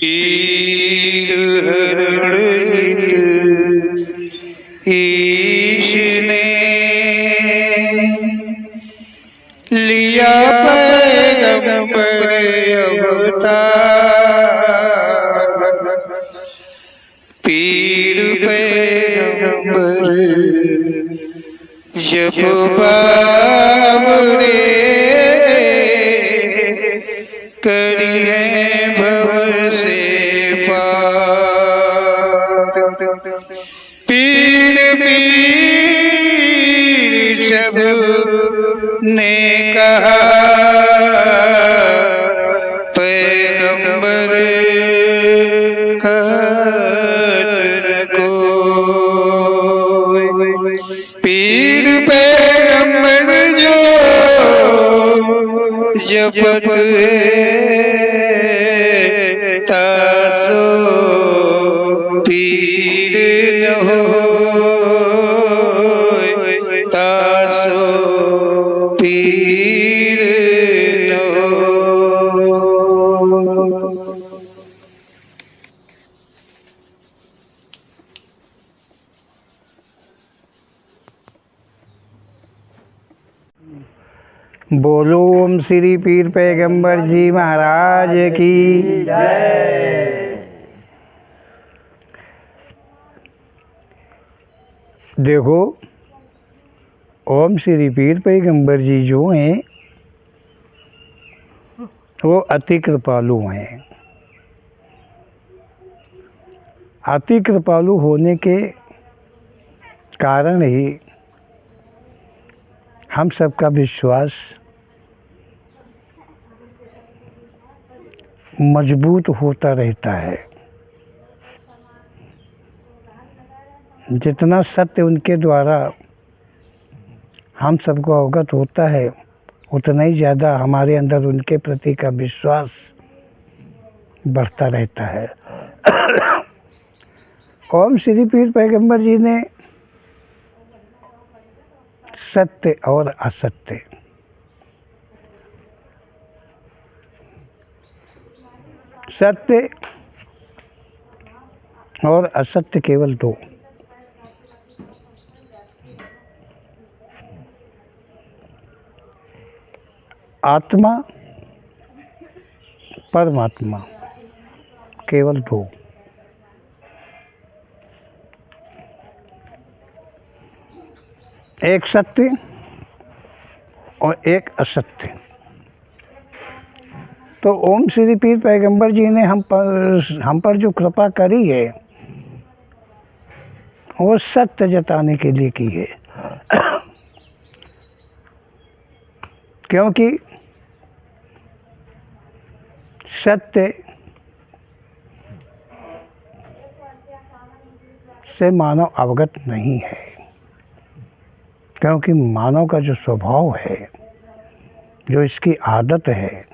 पीर हरण ईश ने लिया पैगंबर अवतार। पीर पैगंबर जब बाबरे करी है भव से पार। पीर पीर सब ने कहा पैगंबर कहत न कोई। पीर पैगंबर जो जपत है तासो पीर न होय, तासो पीर न होय। बोलो ओम श्री पीर पैगंबर जी महाराज की जय। देखो, ओम श्री पीर पैगंबर जी जो हैं वो अति कृपालु हैं। अति कृपालु होने के कारण ही हम सबका विश्वास मजबूत होता रहता है। जितना सत्य उनके द्वारा हम सबको अवगत होता है उतना ही ज़्यादा हमारे अंदर उनके प्रति का विश्वास बढ़ता रहता है। ओम श्री पीर पैगंबर जी ने सत्य और असत्य, सत्य और असत्य केवल दो, आत्मा परमात्मा, केवल दो। एक सत्य और एक असत्य। तो ओम श्री पीर पैगंबर जी ने हम पर जो कृपा करी है वो सत्य जताने के लिए की है। क्योंकि सत्य से मानव अवगत नहीं है, क्योंकि मानव का जो स्वभाव है, जो इसकी आदत है,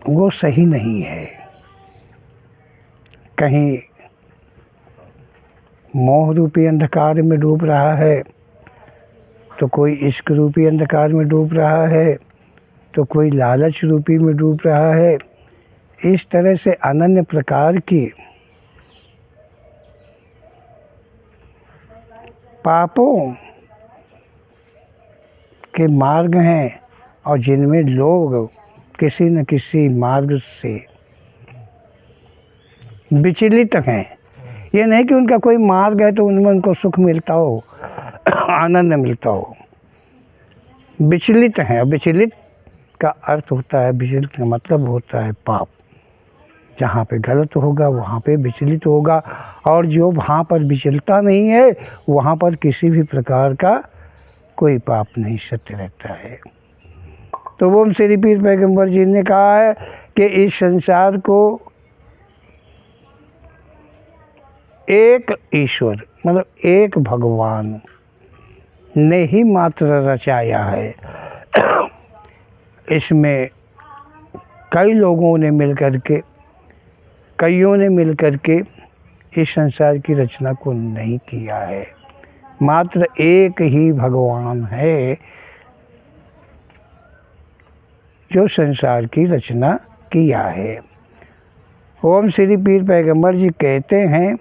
वो सही नहीं है। कहीं मोह रूपी अंधकार में डूब रहा है तो कोई इश्क रूपी अंधकार में डूब रहा है, तो कोई लालच रूपी में डूब रहा है। इस तरह से अनन्य प्रकार की पापों के मार्ग हैं और जिनमें लोग किसी न किसी मार्ग से विचलित हैं। ये नहीं कि उनका कोई मार्ग है तो उनमें उनको सुख मिलता हो, आनंद मिलता हो। विचलित हैं। विचलित का अर्थ होता है, विचलित का मतलब होता है पाप। जहाँ पे गलत होगा वहाँ पे विचलित होगा, और जो वहाँ पर विचलता नहीं है वहाँ पर किसी भी प्रकार का कोई पाप नहीं, सत्य रहता है। तो वो श्री पीर पैगंबर जी ने कहा है कि इस संसार को एक ईश्वर मतलब एक भगवान ने ही मात्र रचाया है। इसमें कई लोगों ने मिलकर के, कईयों ने मिलकर के इस संसार की रचना को नहीं किया है। मात्र एक ही भगवान है जो संसार की रचना किया है। ओम श्री पीर पैगंबर जी कहते हैं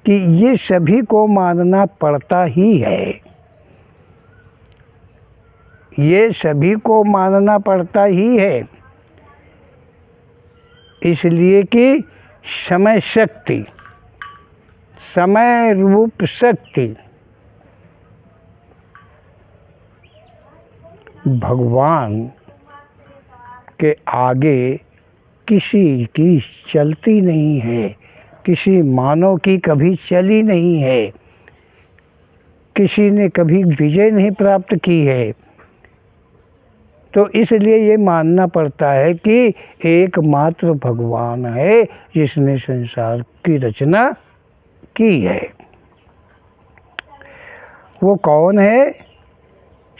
कि ये सभी को मानना पड़ता ही है, ये सभी को मानना पड़ता ही है, इसलिए कि समय शक्ति, समय रूप शक्ति भगवान के आगे किसी की चलती नहीं है, किसी मानव की कभी चली नहीं है, किसी ने कभी विजय नहीं प्राप्त की है। तो इसलिए ये मानना पड़ता है कि एकमात्र भगवान है जिसने संसार की रचना की है। वो कौन है?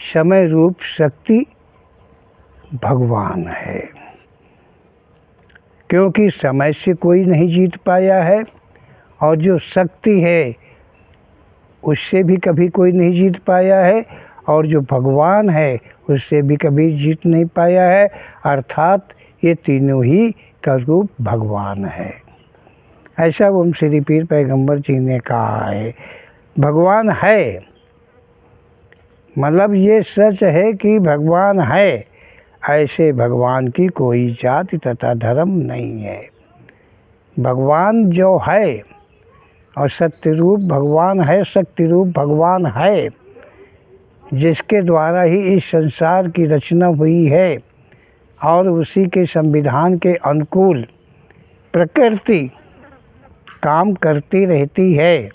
समय रूप शक्ति भगवान है, क्योंकि समय से कोई नहीं जीत पाया है, और जो शक्ति है उससे भी कभी कोई नहीं जीत पाया है, और जो भगवान है उससे भी कभी जीत नहीं पाया है। अर्थात ये तीनों ही का रूप भगवान है। ऐसा ओम श्री पीर पैगंबर जी ने कहा है। भगवान है मतलब ये सच है कि भगवान है, ऐसे भगवान की कोई जाति तथा धर्म नहीं है। भगवान जो है और सत्य रूप भगवान है, शक्ति रूप भगवान है, जिसके द्वारा ही इस संसार की रचना हुई है, और उसी के संविधान के अनुकूल प्रकृति काम करती रहती है।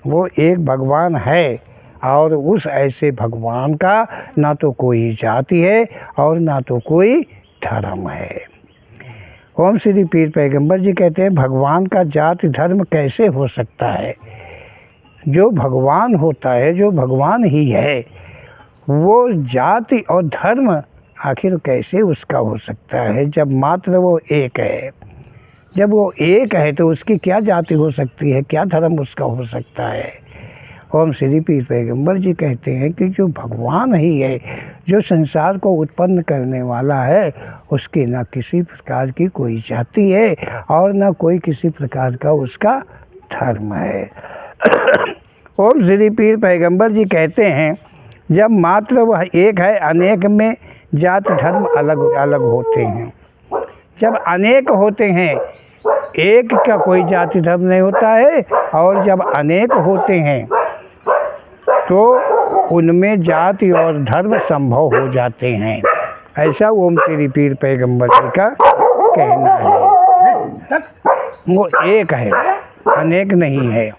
वो एक भगवान है, और उस ऐसे भगवान का ना तो कोई जाति है और ना तो कोई धर्म है। ओम श्री पीर पैगंबर जी कहते हैं भगवान का जाति धर्म कैसे हो सकता है? जो भगवान होता है, जो भगवान ही है, वो जाति और धर्म आखिर कैसे उसका हो सकता है, जब मात्र वो एक है। जब वो एक है तो उसकी क्या जाति हो सकती है, क्या धर्म उसका हो सकता है? ओम श्री पीर पैगंबर जी कहते हैं कि जो भगवान ही है, जो संसार को उत्पन्न करने वाला है, उसकी ना किसी प्रकार की कोई जाति है और ना कोई किसी प्रकार का उसका धर्म है। ओम श्री पीर पैगंबर जी कहते हैं जब मात्र वह एक है, अनेक में जाति धर्म अलग अलग होते हैं। जब अनेक होते हैं, एक का कोई जाति धर्म नहीं होता है, और जब अनेक होते हैं तो उनमें जाति और धर्म संभव हो जाते हैं। ऐसा ओम श्री पीर पैगंबर जी का कहना है। वो एक है, अनेक नहीं है।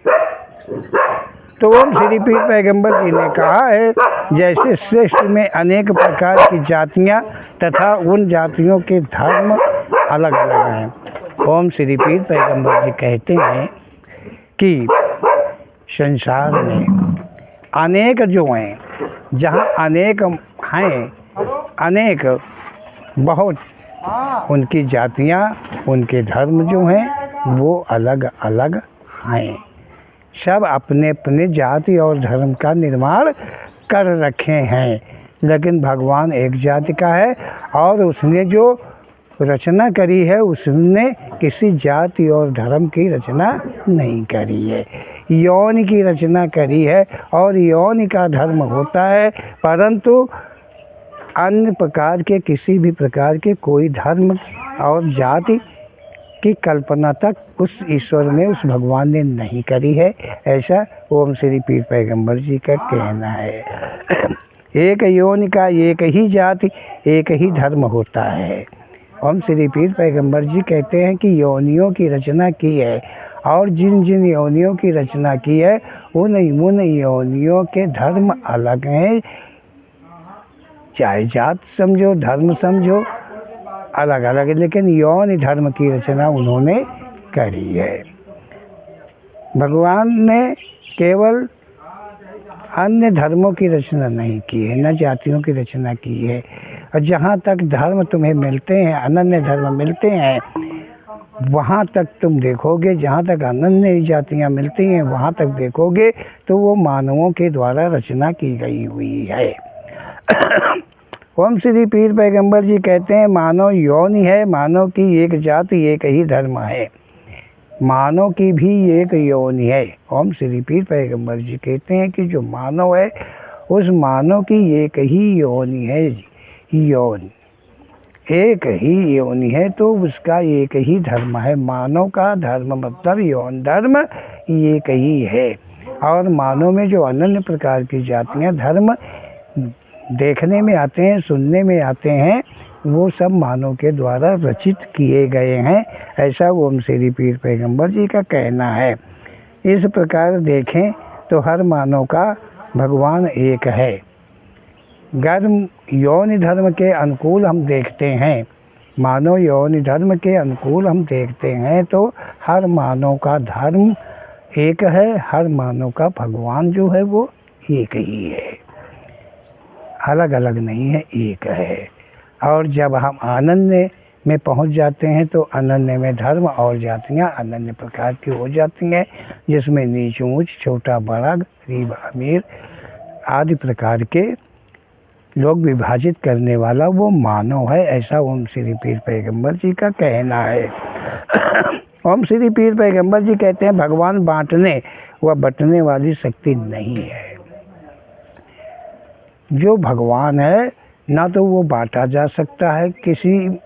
तो ओम श्री पीर पैगंबर जी ने कहा है जैसे सृष्टि में अनेक प्रकार की जातियां तथा उन जातियों के धर्म अलग अलग हैं। ओम श्री पीर पैगंबर जी कहते हैं कि संसार में अनेक जो हैं, जहाँ अनेक हैं, अनेक बहुत, उनकी जातियाँ, उनके धर्म जो हैं वो अलग अलग हैं। सब अपने अपने जाति और धर्म का निर्माण कर रखे हैं, लेकिन भगवान एक जाति का है, और उसने जो रचना करी है उसने किसी जाति और धर्म की रचना नहीं करी है। यौन की रचना करी है, और यौन का धर्म होता है, परंतु अन्य प्रकार के किसी भी प्रकार के कोई धर्म और जाति की कल्पना तक उस ईश्वर ने, उस भगवान ने नहीं करी है। ऐसा ओम श्री पीर पैगंबर जी का कहना है। एक योनि का एक ही जाति, एक ही धर्म होता है। ओम श्री पीर पैगंबर जी कहते हैं कि योनियों की रचना की है, और जिन जिन योनियों की रचना की है उन योनियों के धर्म अलग हैं। चाहे जात समझो, धर्म समझो, अलग अलग है, लेकिन यौन धर्म की रचना उन्होंने करी है। भगवान ने केवल अन्य धर्मों की रचना नहीं की है, न जातियों की रचना की है। और जहाँ तक धर्म तुम्हें मिलते हैं, अनन्य धर्म मिलते हैं, वहाँ तक तुम देखोगे, जहाँ तक अनन्य जातियाँ मिलती हैं वहाँ तक देखोगे तो वो मानवों के द्वारा रचना की गई हुई है। ओम श्री पीर पैगंबर जी कहते हैं मानव योनि है, मानव की एक जाति एक ही धर्म है, मानव की भी एक योनि है। ओम श्री पीर पैगंबर जी कहते हैं कि जो मानव है उस मानव की एक ही योनि है, योनि एक ही योनि है, तो उसका एक ही धर्म है। मानव का धर्म मतलब यौन धर्म एक ही है। और मानव में जो अनन्य प्रकार की जातियां धर्म देखने में आते हैं, सुनने में आते हैं, वो सब मानव के द्वारा रचित किए गए हैं, ऐसा ओम श्री पीर पैगंबर जी का कहना है। इस प्रकार देखें तो हर मानव का भगवान एक है। गर्म यौन धर्म के अनुकूल हम देखते हैं, मानव यौन धर्म के अनुकूल हम देखते हैं तो हर मानव का धर्म एक है, हर मानव का भगवान जो है वो एक ही है, अलग अलग नहीं है, एक है। और जब हम अनन्य में पहुंच जाते हैं तो अनन्य में धर्म और जातियां अनन्य प्रकार की हो जाती हैं, जिसमें नीच ऊंच, छोटा बड़ा, गरीब अमीर आदि प्रकार के लोग विभाजित करने वाला वो मानव है, ऐसा ओम श्री पीर पैगंबर जी का कहना है। ओम श्री पीर पैगंबर जी कहते हैं भगवान बांटने व बंटने वाली शक्ति नहीं है। जो भगवान है ना तो वो बांटा जा सकता है, किसी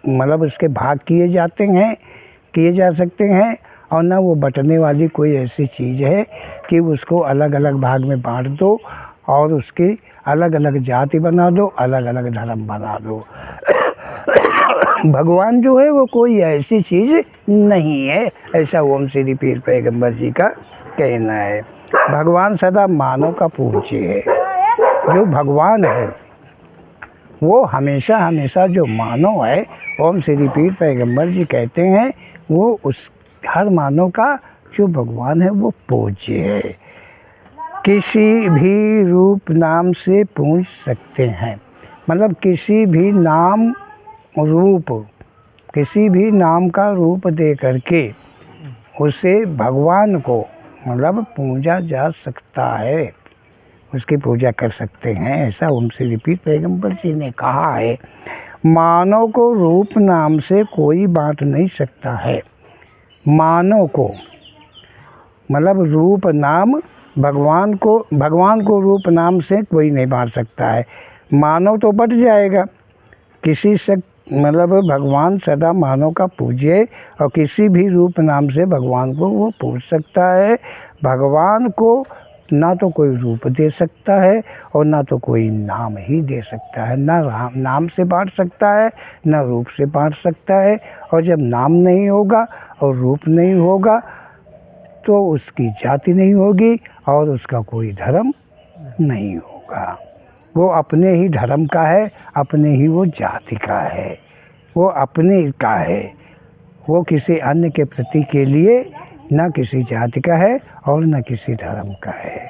मतलब उसके भाग किए जा सकते हैं, और ना वो बंटने वाली कोई ऐसी चीज़ है कि उसको अलग अलग भाग में बांट दो और उसकी अलग अलग जाति बना दो, अलग अलग धर्म बना दो। भगवान जो है वो कोई ऐसी चीज़ नहीं है, ऐसा ओम श्री पीर पैगंबर जी का कहना है। भगवान सदा मानव का पूज्य है। जो भगवान है वो हमेशा हमेशा जो मानव है, ओम श्री पीर पैगंबर जी कहते हैं वो उस हर मानव का जो भगवान है वो पूज्य है। किसी भी रूप नाम से पूछ सकते हैं, मतलब किसी भी नाम रूप, किसी भी नाम का रूप दे करके उसे भगवान को मतलब पूजा जा सकता है, उसकी पूजा कर सकते हैं, ऐसा ओम श्री पीर पैगंबर जी ने कहा है। मानव को रूप नाम से कोई बांट नहीं सकता है। मानव को मतलब रूप नाम, भगवान को रूप नाम से कोई नहीं बांट सकता है। मानव तो बट जाएगा, किसी से मतलब भगवान सदा मानव का पूज्य और किसी भी रूप नाम से भगवान को वो पूज सकता है। भगवान को ना तो कोई रूप दे सकता है और ना तो कोई नाम ही दे सकता है, ना नाम से बांट सकता है ना रूप से बांट सकता है। और जब नाम नहीं होगा और रूप नहीं होगा तो उसकी जाति नहीं होगी और उसका कोई धर्म नहीं होगा। वो अपने ही धर्म का है, अपने ही वो जाति का है, वो अपने का है, वो किसी अन्य के प्रति के लिए न किसी जाति का है और न किसी धर्म का है,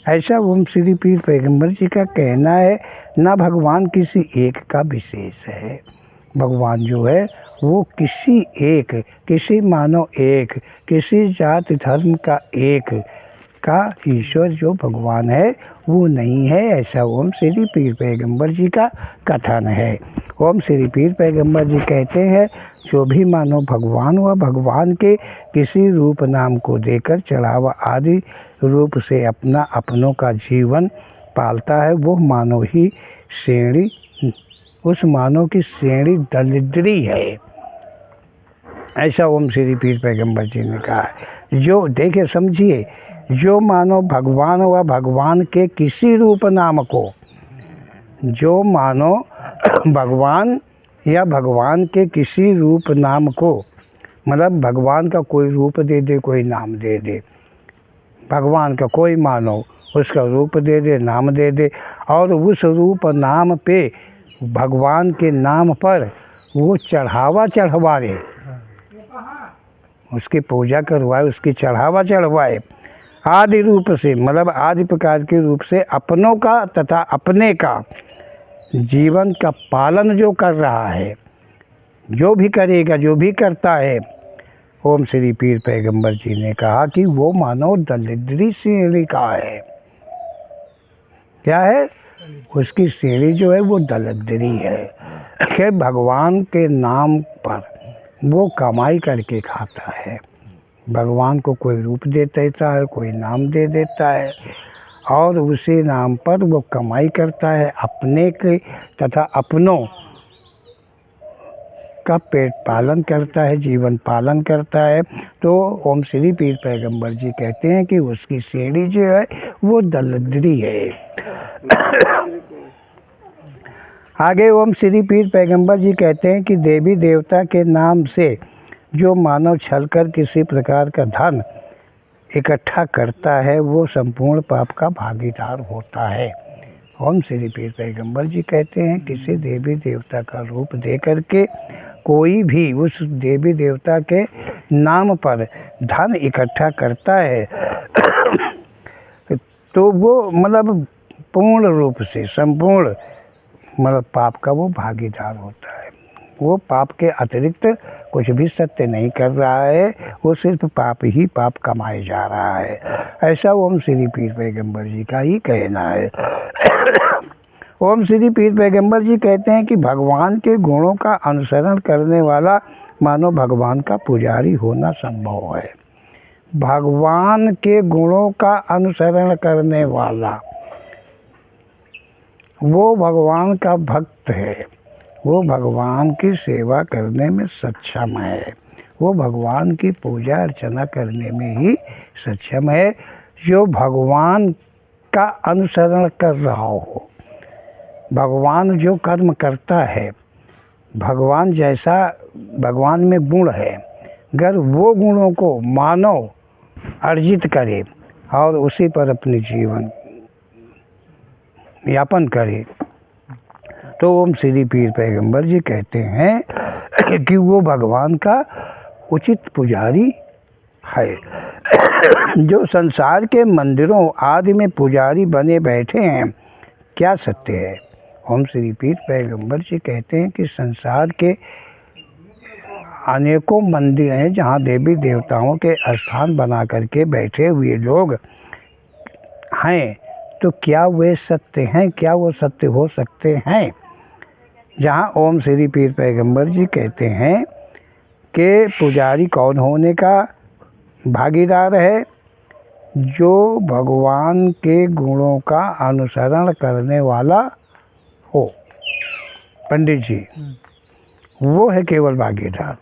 ऐसा ओम श्री पीर पैगंबर जी का कहना है। न भगवान किसी एक का विशेष है, भगवान जो है वो किसी एक, किसी मानव एक, किसी जाति धर्म का एक का ईश्वर जो भगवान है वो नहीं है, ऐसा ओम श्री पीर पैगंबर जी का कथन है। ओम श्री पीर पैगंबर जी कहते हैं जो भी मानव भगवान व भगवान के किसी रूप नाम को देकर चढ़ावा आदि रूप से अपना अपनों का जीवन पालता है वो मानव ही श्रेणी, उस मानव की श्रेणी दरिद्री है, ऐसा ओम श्री पीर पैगंबर जी ने कहा है। जो देखे समझिए, जो मानव भगवान व भगवान के किसी रूप नाम को, जो मानो भगवान या भगवान के किसी रूप नाम को, मतलब भगवान का कोई रूप दे दे, कोई नाम दे दे, भगवान का कोई मानो उसका रूप दे दे, नाम दे दे, और उस रूप नाम पे भगवान के नाम पर वो चढ़ावा चढ़वाए, उसकी पूजा करवाए, उसकी चढ़ावा चढ़वाए, आदि रूप से मतलब आदि प्रकार के रूप से अपनों का तथा अपने का जीवन का पालन जो कर रहा है, जो भी करेगा, जो भी करता है, ओम श्री पीर पैगंबर जी ने कहा कि वो मानव दरिद्री श्रेणी का है। क्या है? उसकी सीढ़ी जो है वो दलदरी है कि भगवान के नाम पर वो कमाई करके खाता है। भगवान को कोई रूप दे देता है, कोई नाम दे देता है और उसी नाम पर वो कमाई करता है, अपने के तथा अपनों का पेट पालन करता है, जीवन पालन करता है। तो ओम श्री पीर पैगंबर जी कहते हैं कि उसकी सीढ़ी जो है वो दलदरी है। आगे ओम श्री पीर पैगंबर जी कहते हैं कि देवी देवता के नाम से जो मानव छल कर किसी प्रकार का धन इकट्ठा करता है वो संपूर्ण पाप का भागीदार होता है। ओम श्री पीर पैगंबर जी कहते हैं किसी देवी देवता का रूप दे करके कोई भी उस देवी देवता के नाम पर धन इकट्ठा करता है तो वो मतलब पूर्ण रूप से संपूर्ण मतलब पाप का वो भागीदार होता है। वो पाप के अतिरिक्त कुछ भी सत्य नहीं कर रहा है, वो सिर्फ पाप ही पाप कमाए जा रहा है। ऐसा ओम श्री पीर पैगंबर जी का ही कहना है। ओम श्री पीर पैगंबर जी कहते हैं कि भगवान के गुणों का अनुसरण करने वाला मानो भगवान का पुजारी होना संभव है। भगवान के गुणों का अनुसरण करने वाला वो भगवान का भक्त है, वो भगवान की सेवा करने में सक्षम है, वो भगवान की पूजा अर्चना करने में ही सक्षम है। जो भगवान का अनुसरण कर रहा हो, भगवान जो कर्म करता है, भगवान जैसा भगवान में गुण है, अगर वो गुणों को मानव अर्जित करे और उसी पर अपने जीवन यापन करे तो ओम श्री पीर पैगंबर जी कहते हैं कि वो भगवान का उचित पुजारी है। जो संसार के मंदिरों आदि में पुजारी बने बैठे हैं, क्या सत्य है? ओम श्री पीर पैगंबर जी कहते हैं कि संसार के अनेकों मंदिर हैं जहाँ देवी देवताओं के स्थान बना करके बैठे हुए लोग हैं, तो क्या वे सत्य हैं? क्या वो सत्य हो सकते हैं? जहाँ ओम श्री पीर पैगंबर जी कहते हैं कि पुजारी कौन होने का भागीदार है? जो भगवान के गुणों का अनुसरण करने वाला हो, पंडित जी, वो है केवल भागीदार।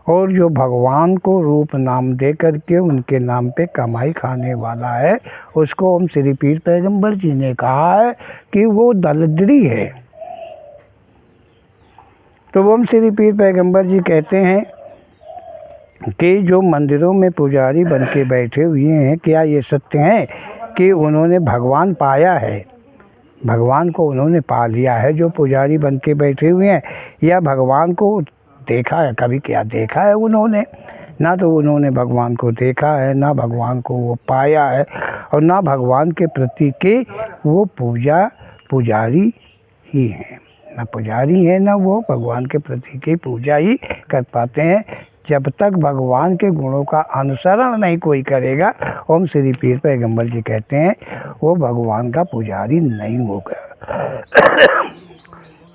और जो भगवान को रूप नाम दे करके उनके नाम पे कमाई खाने वाला है, उसको ओम श्री पीर पैगंबर जी ने कहा है कि वो दलदरी है। तो ओम श्री पीर पैगंबर जी कहते हैं कि जो मंदिरों में पुजारी बन के बैठे हुए हैं, क्या ये सत्य है कि उन्होंने भगवान पाया है, भगवान को उन्होंने पा लिया है जो पुजारी बन के बैठे हुए हैं, या भगवान को देखा है? कभी क्या देखा है उन्होंने? ना तो उन्होंने भगवान को देखा है, ना भगवान को वो पाया है, और ना भगवान के प्रति के वो पुजारी ही हैं। ना पुजारी है, ना वो भगवान के प्रति की पूजा ही कर पाते हैं। जब तक भगवान के गुणों का अनुसरण नहीं कोई करेगा, ओम श्री पीर पैगंबर जी कहते हैं वो भगवान का पुजारी नहीं होगा।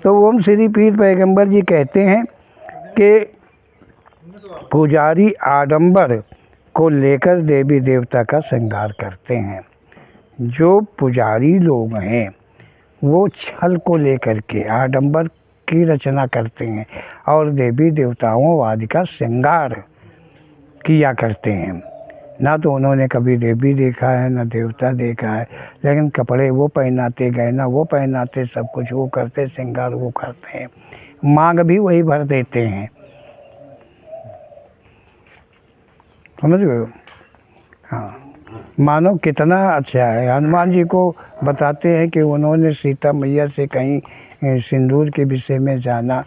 तो ओम श्री पीर पैगंबर जी कहते हैं कि पुजारी आडंबर को लेकर देवी देवता का श्रृंगार करते हैं। जो पुजारी लोग हैं वो छल को लेकर के आडंबर की रचना करते हैं और देवी देवताओं आदि का श्रृंगार किया करते हैं। ना तो उन्होंने कभी देवी देखा है, ना देवता देखा है, लेकिन कपड़े वो पहनाते, गहना वो पहनाते, सब कुछ वो करते, श्रृंगार वो करते हैं, मांग भी वही भर देते हैं। समझ गए? हाँ, मानो कितना अच्छा है। हनुमान जी को बताते हैं कि उन्होंने सीता मैया से कहीं सिंदूर के विषय में जाना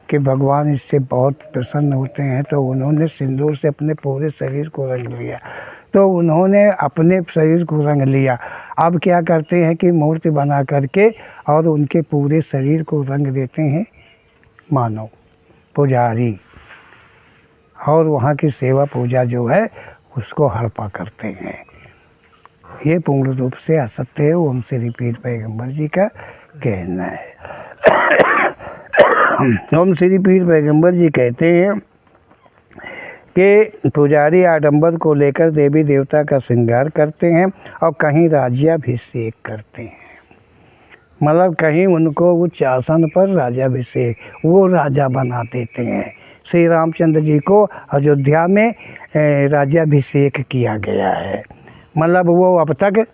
कि भगवान इससे बहुत प्रसन्न होते हैं, तो उन्होंने सिंदूर से अपने पूरे शरीर को रंग लिया। तो उन्होंने अपने शरीर को रंग लिया। अब क्या करते हैं कि मूर्ति बना करके और उनके पूरे शरीर को रंग देते हैं मानव पुजारी, और वहाँ की सेवा पूजा जो है उसको हड़पा करते हैं। ये पूर्ण रूप से असत्य है। ओम श्री पीर पैगंबर जी का कहना है। ओम श्री पीर पैगंबर जी कहते हैं कि पुजारी आडंबर को लेकर देवी देवता का श्रृंगार करते हैं और कहीं राज्याभिषेक करते हैं, मतलब कहीं उनको उच्च आसन पर राज्याभिषेक, वो राजा बना देते हैं। श्री रामचंद्र जी को अयोध्या में राज्याभिषेक किया गया है। मतलब वो अब तक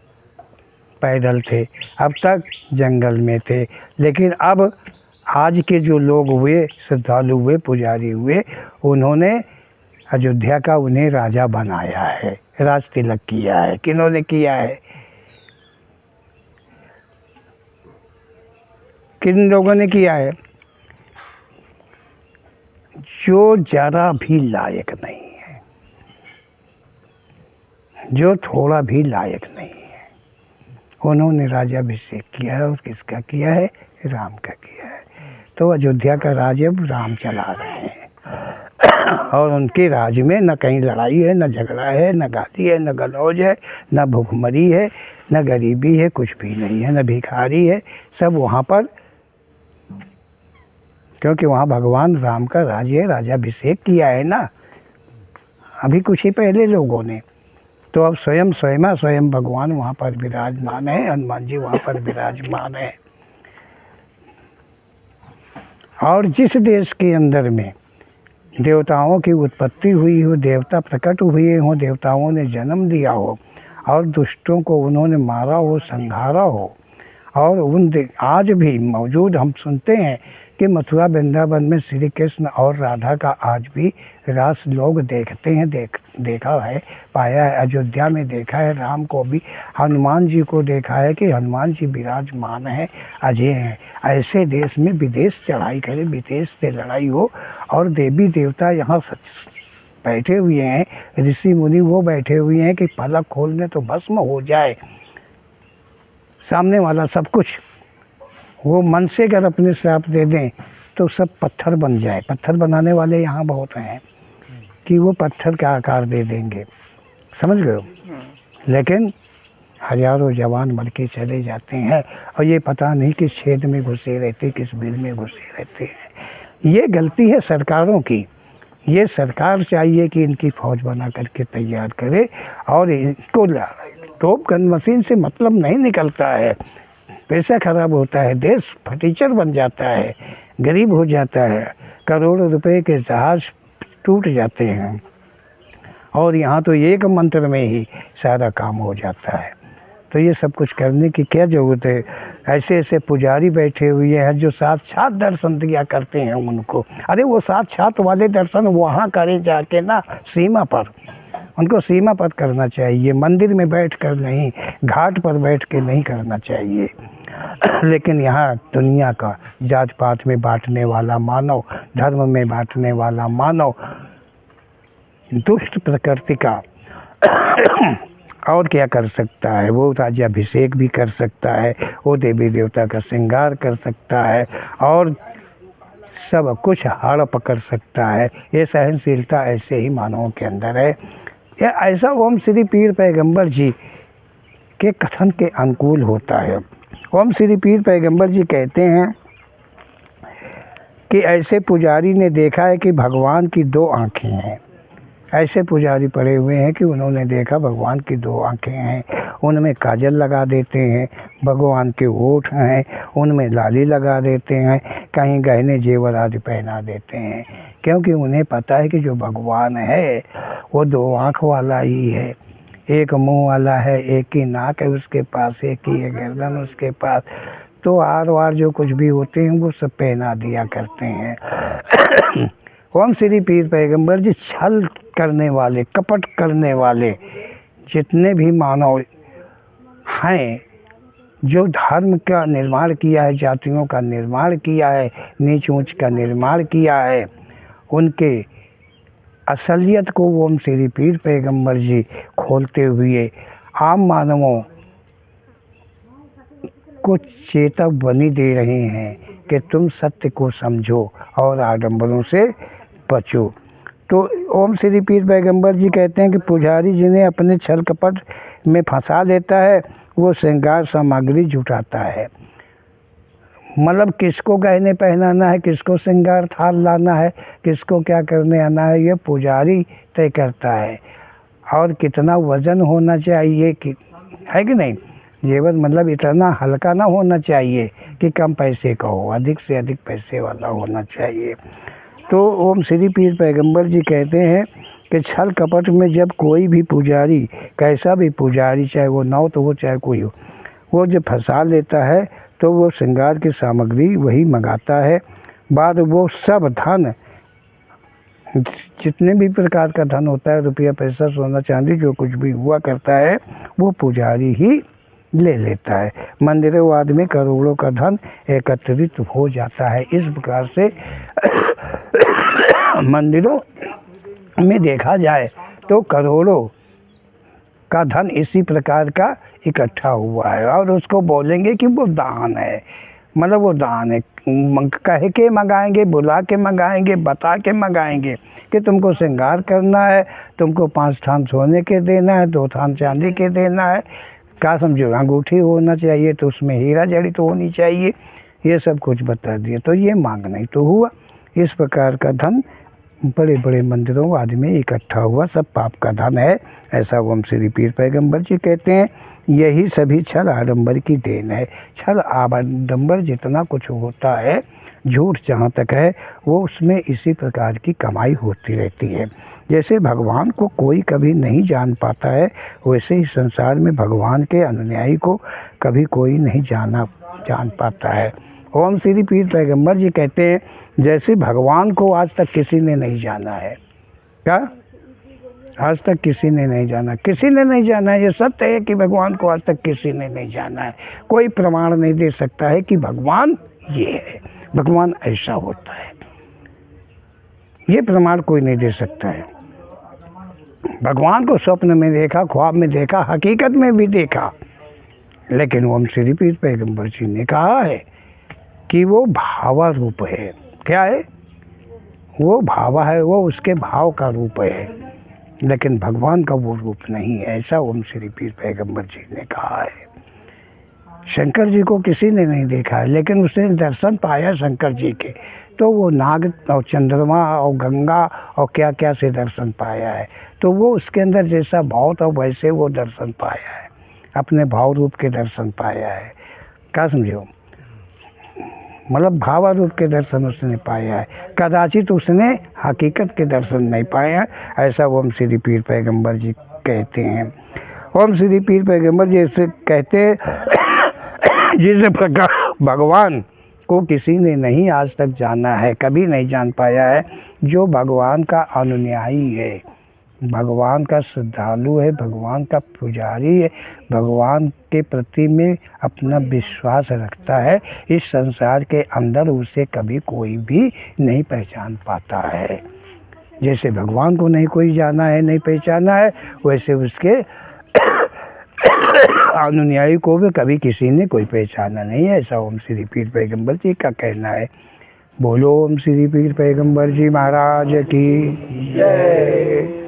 पैदल थे, अब तक जंगल में थे, लेकिन अब आज के जो लोग हुए, श्रद्धालु हुए, पुजारी हुए, उन्होंने अयोध्या का उन्हें राजा बनाया है, राज तिलक किया है। किन्होंने किया है? किन लोगों ने किया है? जो जरा भी लायक नहीं है, जो थोड़ा भी लायक नहीं है, उन्होंने राज्याभिषेक किया है। और किसका किया है? राम का किया है। तो अयोध्या का राज अब राम चला रहे हैं और उनके राज में न कहीं लड़ाई है, न झगड़ा है, न गाली है, न गलौज है, न भूखमरी है, न गरीबी है, कुछ भी नहीं है, न भिखारी है। सब वहाँ पर, क्योंकि वहाँ भगवान राम का राज है, राज्याभिषेक किया है ना अभी कुछ ही पहले लोगों ने। तो अब स्वयं भगवान वहाँ पर विराजमान है, हनुमान जी वहाँ पर विराजमान है। और जिस देश के अंदर में देवताओं की उत्पत्ति हुई हो, देवता प्रकट हुए हों, देवताओं ने जन्म दिया हो और दुष्टों को उन्होंने मारा हो, संहारा हो, और आज भी मौजूद हम सुनते हैं कि मथुरा वृंदावन में श्री कृष्ण और राधा का आज भी रास लोग देखते हैं, देखा है, पाया है। अयोध्या में देखा है, राम को भी, हनुमान जी को देखा है कि हनुमान जी विराजमान है, अजय हैं। ऐसे देश में विदेश चढ़ाई करे, विदेश से लड़ाई हो और देवी देवता यहाँ बैठे हुए हैं, ऋषि मुनि वो बैठे हुए हैं कि पलक खोलने तो भस्म हो जाए सामने वाला सब कुछ। वो मन से अगर अपने श्राप दे दें तो सब पत्थर बन जाए। पत्थर बनाने वाले यहाँ बहुत हैं कि वो पत्थर का आकार दे देंगे, समझ गए हो। लेकिन हजारों जवान मर के चले जाते हैं और ये पता नहीं किस छेद में घुसे रहते, किस बिल में घुसे रहते हैं। ये गलती है सरकारों की। ये सरकार चाहिए कि इनकी फौज बना करके तैयार करे और इनको तोप गन मशीन से मतलब नहीं निकलता है, पैसा खराब होता है, देश फटीचर बन जाता है, गरीब हो जाता है, करोड़ों रुपए के जहाज टूट जाते हैं। और यहाँ तो एक मंत्र में ही सारा काम हो जाता है। तो ये सब कुछ करने की क्या ज़रूरत है? ऐसे ऐसे पुजारी बैठे हुए हैं जो साक्षात दर्शन दिया करते हैं उनको। अरे वो साक्षात वाले दर्शन वहाँ करें जाके ना, सीमा पर। उनको सीमा पर करना चाहिए, मंदिर में बैठ कर नहीं, घाट पर बैठ के नहीं करना चाहिए। लेकिन यहाँ दुनिया का जात पात में बांटने वाला मानव, धर्म में बांटने वाला मानव, दुष्ट प्रकृति का और क्या कर सकता है? वो राज्याभिषेक भी कर सकता है, वो देवी देवता का श्रृंगार कर सकता है और सब कुछ हड़प कर सकता है। ये सहनशीलता ऐसे ही मानवों के अंदर है। यह ऐसा ओम श्री पीर पैगंबर जी के कथन के अनुकूल होता है। ओम श्री पीर पैगंबर जी कहते हैं कि ऐसे पुजारी ने देखा है कि भगवान की दो आँखें हैं। ऐसे पुजारी पड़े हुए हैं कि उन्होंने देखा भगवान की दो आँखें हैं, उनमें काजल लगा देते हैं, भगवान के होठ हैं, उनमें लाली लगा देते हैं, कहीं गहने जेवर आदि पहना देते हैं, क्योंकि उन्हें पता है कि जो भगवान है वो दो आँख वाला ही है। एक मुंह वाला है, एक ही नाक है उसके पास, एक ही है गर्दन उसके पास। तो आर वार जो कुछ भी होते हैं वो सब पहना दिया करते हैं। ओम श्री पीर पैगंबर जी छल करने वाले, कपट करने वाले जितने भी मानव हैं, जो धर्म का निर्माण किया है, जातियों का निर्माण किया है, नीच ऊंच का निर्माण किया है, उनके असलियत को ओम श्री पीर पैगंबर जी खोलते हुए आम मानवों को चेतक बनी दे रहे हैं कि तुम सत्य को समझो और आडंबरों से बचो। तो ओम श्री पीर पैगंबर जी कहते हैं कि पुजारी जिन्हें अपने छल कपट में फंसा लेता है वो श्रृंगार सामग्री जुटाता है। मतलब किसको गहने पहनाना है, किसको श्रृंगार थाल लाना है, किसको क्या करने आना है, ये पुजारी तय करता है। और कितना वजन होना चाहिए कि है कि नहीं, जेवर मतलब इतना हल्का ना होना चाहिए कि कम पैसे का हो, अधिक से अधिक पैसे वाला होना चाहिए। तो ओम श्री पीर पैगंबर जी कहते हैं कि छल कपट में जब कोई भी पुजारी, कैसा भी पुजारी, चाहे वो नौत हो चाहे कोई हो, वो जब फंसा लेता है तो वो श्रृंगार की सामग्री वही मंगाता है। बाद वो सब धन, जितने भी प्रकार का धन होता है, रुपया पैसा सोना चांदी जो कुछ भी हुआ करता है, वो पुजारी ही ले लेता है। मंदिरवाद में करोड़ों का धन एकत्रित हो जाता है। इस प्रकार से मंदिरों में देखा जाए तो करोड़ों का धन इसी प्रकार का इकट्ठा हुआ है। और उसको बोलेंगे कि वो दान है, मतलब वो दान है। कह के मंगाएंगे, बुला के मंगाएंगे, बता के मंगाएंगे कि तुमको श्रृंगार करना है, तुमको 5 थान सोने के देना है, 2 थान चांदी के देना है, क्या समझो, अंगूठी होना चाहिए तो उसमें हीरा जड़ित तो होनी चाहिए, ये सब कुछ बता दिया। तो ये मांग नहीं तो हुआ। इस प्रकार का धन बड़े बड़े मंदिरों आदि में इकट्ठा हुआ, सब पाप का धन है, ऐसा ओम श्री पीर पैगंबर जी कहते हैं। यही सभी छल आडंबर की देन है। छल आडंबर जितना कुछ होता है, झूठ जहाँ तक है, वो उसमें इसी प्रकार की कमाई होती रहती है। जैसे भगवान को कोई कभी नहीं जान पाता है, वैसे ही संसार में भगवान के अनुयायी को कभी कोई नहीं जान पाता है। ओम श्री पीर पैगंबर जी कहते हैं जैसे भगवान को आज तक किसी ने नहीं जाना है। क्या? आज तक किसी ने नहीं जाना, किसी ने नहीं जाना है। ये सत्य है कि भगवान को आज तक किसी ने नहीं जाना है। कोई प्रमाण नहीं दे सकता है कि भगवान ये है, भगवान ऐसा होता है, ये प्रमाण कोई नहीं दे सकता है। भगवान को स्वप्न में देखा, ख्वाब में देखा, हकीकत में भी देखा, लेकिन ओम श्री पीर पैगंबर जी ने कहा है कि वो भावा रूप है। क्या है? वो भावा है, वो उसके भाव का रूप है, लेकिन भगवान का वो रूप नहीं है, ऐसा ओम श्री पीर पैगंबर जी ने कहा है। शंकर जी को किसी ने नहीं देखा है, लेकिन उसने दर्शन पाया शंकर जी के, तो वो नाग और चंद्रमा और गंगा और क्या क्या से दर्शन पाया है। तो वो उसके अंदर जैसा भाव था वैसे वो दर्शन पाया है, अपने भाव रूप के दर्शन पाया है। क्या समझो, मतलब भावा रूप के दर्शन उसने पाया है, कदाचित उसने हकीकत के दर्शन नहीं पाया, ऐसा ओम श्री पीर पैगंबर जी कहते हैं। ओम श्री पीर पैगंबर जी ऐसे कहते हैं जिस प्रकार भगवान को किसी ने नहीं आज तक जाना है, कभी नहीं जान पाया है, जो भगवान का अनुयायी है, भगवान का श्रद्धालु है, भगवान का पुजारी है, भगवान के प्रति में अपना विश्वास रखता है, इस संसार के अंदर उसे कभी कोई भी नहीं पहचान पाता है। जैसे भगवान को नहीं कोई जाना है, नहीं पहचाना है, वैसे उसके अनुयायी को भी कभी किसी ने कोई पहचाना नहीं है, ऐसा ओम श्री पीर पैगंबर जी का कहना है। बोलो ओम श्री पीर पैगंबर जी महाराज की जय।